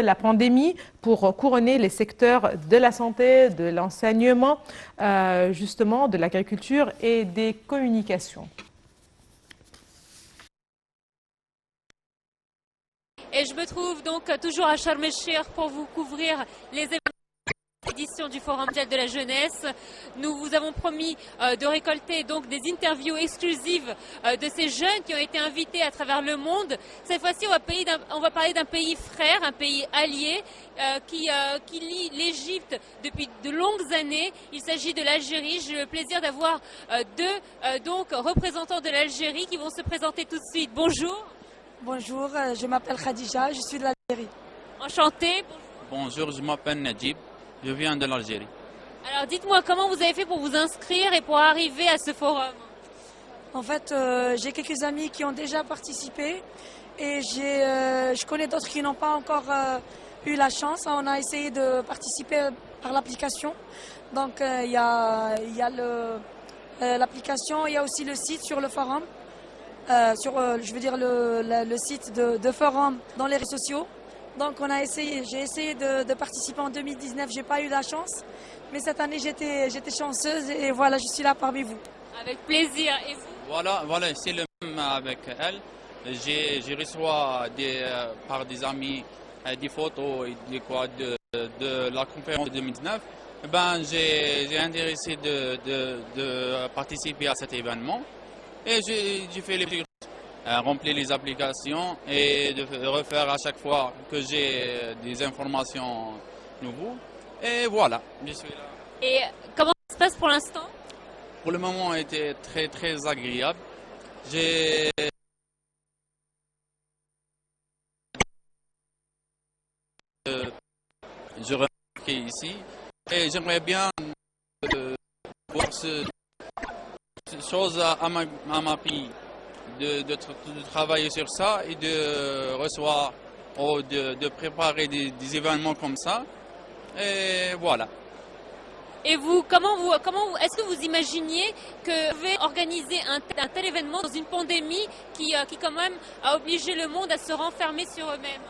la pandémie pour couronner les secteurs de la santé, de l'enseignement, justement de l'agriculture et des communications. Et je me trouve donc toujours à Sharm el-Sheikh pour vous couvrir les événements édition du Forum mondial de la jeunesse. Nous vous avons promis de récolter donc des interviews exclusives de ces jeunes qui ont été invités à travers le monde. Cette fois-ci, on va parler d'un pays frère, un pays allié qui lie l'Égypte depuis de longues années. Il s'agit de l'Algérie. J'ai le plaisir d'avoir deux donc représentants de l'Algérie qui vont se présenter tout de suite. Bonjour. Bonjour, je m'appelle Khadija, je suis de l'Algérie. Enchantée. Bonjour, je m'appelle Najib. Je viens de l'Algérie. Alors dites-moi, comment vous avez fait pour vous inscrire et pour arriver à ce forum? En fait, j'ai quelques amis qui ont déjà participé et je connais d'autres qui n'ont pas encore eu la chance. On a essayé de participer par l'application. Donc il y a l'application, il y a aussi le site sur le forum, je veux dire le site de forum dans les réseaux sociaux. Donc j'ai essayé de participer en 2019, j'ai pas eu la chance, mais cette année j'étais chanceuse et voilà, je suis là parmi vous. Avec plaisir. Et vous? Voilà, c'est le même avec elle. J'ai reçu par des amis des photos de la conférence de 2019. Ben, j'ai intéressé de participer à cet événement et j'ai fait les remplir les applications et de refaire à chaque fois que j'ai des informations nouvelles. Et voilà, je suis là. Et comment ça se passe pour l'instant? Pour le moment, a été très agréable. Je remarque ici et j'aimerais bien voir ce chose à ma pays. De travailler sur ça et de recevoir ou de préparer des événements comme ça. Et voilà. Et vous, est-ce que vous imaginiez que vous pouvez organiser un tel événement dans une pandémie qui quand même a obligé le monde à se renfermer sur eux-mêmes?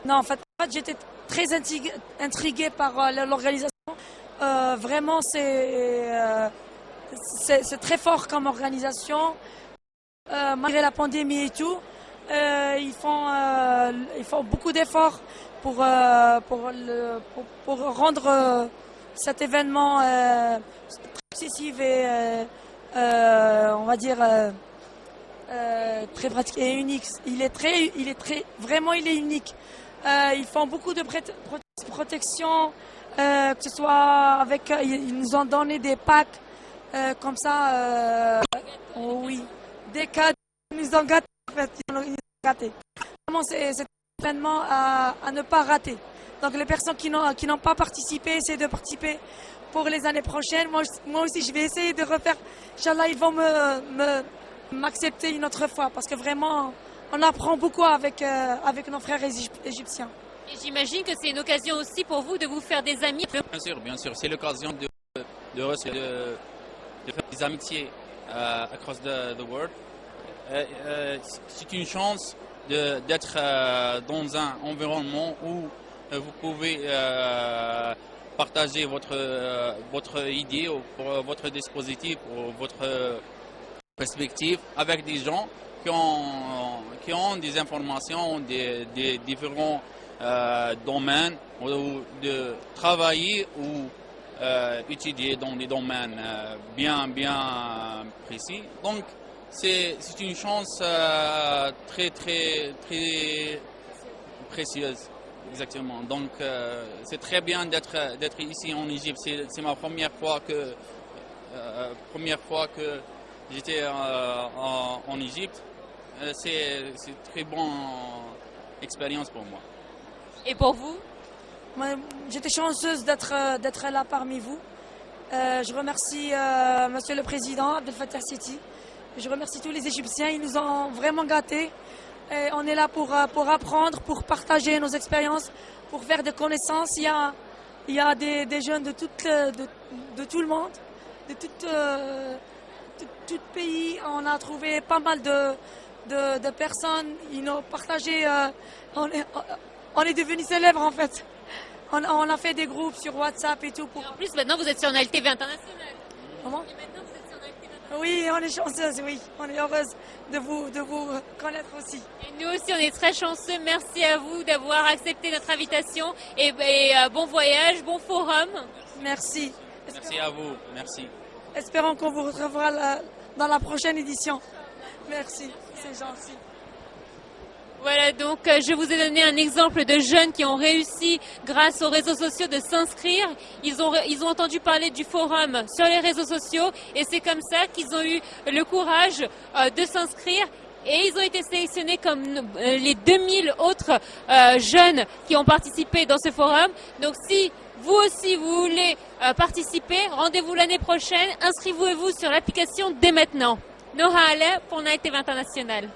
Non, en fait j'étais très intriguée par l'organisation. Vraiment, c'est très fort comme organisation. Malgré la pandémie et tout, ils font beaucoup d'efforts pour rendre cet événement très accessible et on va dire très pratique et unique. Il est unique. Ils font beaucoup de protection, que ce soit ils nous ont donné des packs comme ça. Oui. Des cas, ils nous ont gâtés, en fait, ils nous ont gâtés. Vraiment, c'est un événement à ne pas rater. Donc les personnes qui n'ont pas participé, essayent de participer pour les années prochaines. Moi aussi, je vais essayer de refaire. Inch'Allah, ils vont m'accepter une autre fois parce que vraiment, on apprend beaucoup avec nos frères égyptiens. Et j'imagine que c'est une occasion aussi pour vous de vous faire des amis. Bien sûr, c'est l'occasion de faire des amitiés across the world. C'est une chance d'être dans un environnement où vous pouvez partager votre idée, ou votre dispositif, ou votre perspective avec des gens qui ont des informations, des différents domaines, ou de travailler ou étudier dans des domaines bien précis. Donc, c'est une chance très précieuse, exactement. Donc, c'est très bien d'être ici en Égypte. C'est ma première fois que j'étais en Égypte. C'est une très bonne expérience pour moi. Et pour vous? J'étais chanceuse d'être là parmi vous. Je remercie Monsieur le Président Abdel Fattah el-Sisi. Je remercie tous les Égyptiens. Ils nous ont vraiment gâtés. Et on est là pour apprendre, pour partager nos expériences, pour faire des connaissances. Il y a des jeunes de tout le monde, de tout pays. On a trouvé pas mal de personnes. Ils nous ont partagé. on est devenus célèbres en fait. On a fait des groupes sur WhatsApp et tout. En plus, maintenant, vous êtes sur un LTV international. Comment? Et maintenant, vous êtes sur un LTV international. Oui, on est chanceuse, oui. On est heureuse de vous connaître aussi. Et nous aussi, on est très chanceux. Merci à vous d'avoir accepté notre invitation. Et bon voyage, bon forum. Merci. Merci à vous. Merci. Espérons qu'on vous retrouvera dans la prochaine édition. Merci, c'est gentil. Voilà, donc je vous ai donné un exemple de jeunes qui ont réussi, grâce aux réseaux sociaux, de s'inscrire. Ils ont entendu parler du forum sur les réseaux sociaux et c'est comme ça qu'ils ont eu le courage de s'inscrire. Et ils ont été sélectionnés comme les 2000 autres jeunes qui ont participé dans ce forum. Donc si vous aussi vous voulez participer, rendez-vous l'année prochaine. Inscrivez-vous sur l'application dès maintenant. Noha Ale pour Night TV International.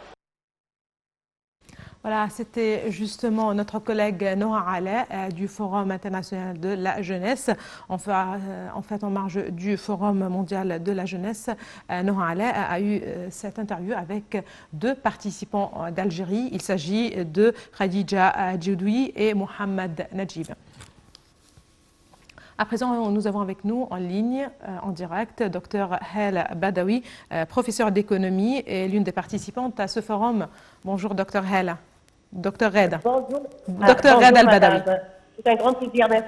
Voilà, c'était justement notre collègue Noha Ale du Forum international de la jeunesse. En fait, en marge du Forum mondial de la jeunesse, Noha Ale a eu cette interview avec deux participants d'Algérie. Il s'agit de Khadija Djoudoui et Mohamed Najib. À présent, nous avons avec nous en ligne, en direct, Dr Hel Badawi, professeur d'économie et l'une des participantes à ce forum. Bonjour Dr Hel. Dr Red. Bonjour. Dr Red Al-Badawi. C'est un grand plaisir d'être